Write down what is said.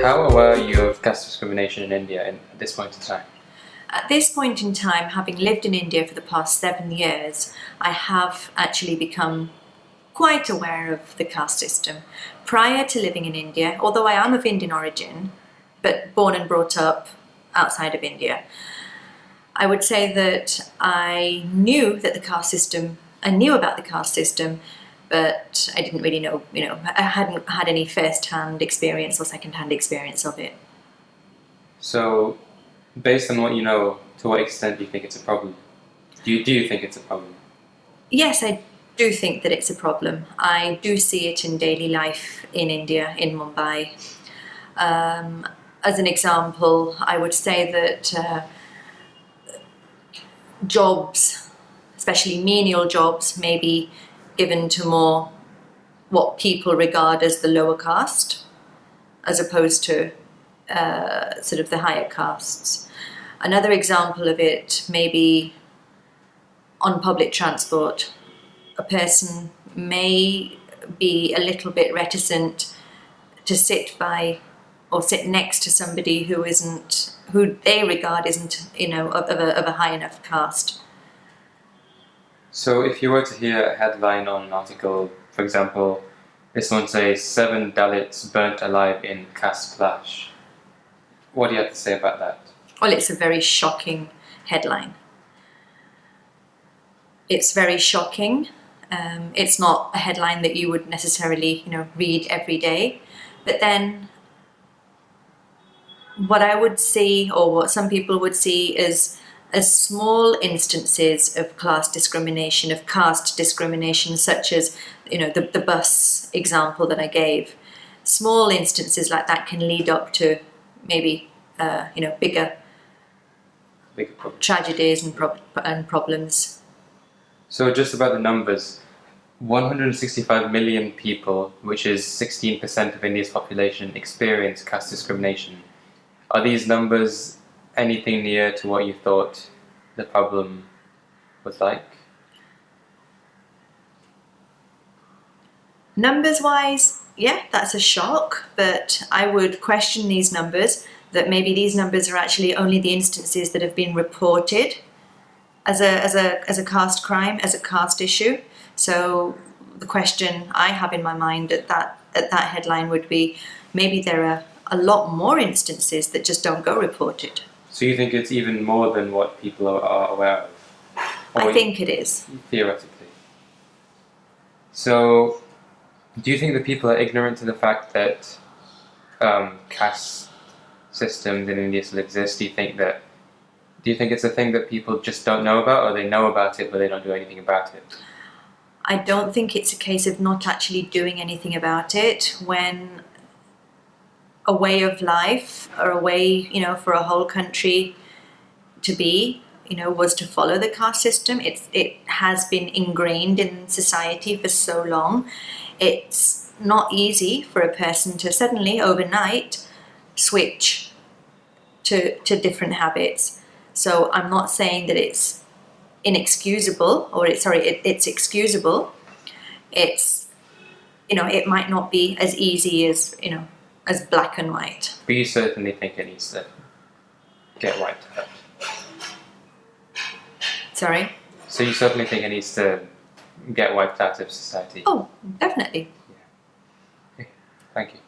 How aware are you of caste discrimination in India at this point in time? At this point in time, having lived in India for the past 7 years, I have actually become quite aware of the caste system. Prior to living in India, although I am of Indian origin, but born and brought up outside of India, I would say that I knew about the caste system, but I didn't really know, I hadn't had any first-hand experience or second-hand experience of it. So, based on what you know, to what extent do you think it's a problem? Do you think it's a problem? Yes, I do think that it's a problem. I do see it in daily life in India, in Mumbai. As an example, I would say that jobs, especially menial jobs, may be given to more what people regard as the lower caste, as opposed to sort of the higher castes. Another example of it may be on public transport. A person may be a little bit reticent to sit by or sit next to somebody who they regard isn't, of a high enough caste. So if you were to hear a headline on an article, for example, this one says 7 Dalits burnt alive in caste clash, what do you have to say about that? Well, it's a very shocking headline. It's very shocking. It's not a headline that you would necessarily, read every day. But then what I would see, or what some people would see, is as small instances of class discrimination, of caste discrimination, such as, the bus example that I gave. Small instances like that can lead up to maybe, bigger tragedies and problems. So just about the numbers, 165 million people, which is 16% of India's population, experience caste discrimination. Are these numbers anything near to what you thought the problem was like? Numbers-wise, yeah, that's a shock, but I would question these numbers, that maybe these numbers are actually only the instances that have been reported as a caste crime, as a caste issue. So the question I have in my mind at that headline would be, maybe there are a lot more instances that just don't go reported. So you think it's even more than what people are aware of? I think it is. Theoretically. So, do you think that people are ignorant to the fact that caste systems in India still exist? Do you think it's a thing that people just don't know about, or they know about it but they don't do anything about it? I don't think it's a case of not actually doing anything about it. When a way of life, or a way, for a whole country to be, was to follow the caste system. It has been ingrained in society for so long. It's not easy for a person to suddenly, overnight, switch to different habits. So I'm not saying that it's inexcusable, or it's excusable. It's, it might not be as easy as, as black and white. But you certainly think it needs to get wiped out. Sorry? So you certainly think it needs to get wiped out of society? Oh, definitely. Yeah. Okay. Thank you.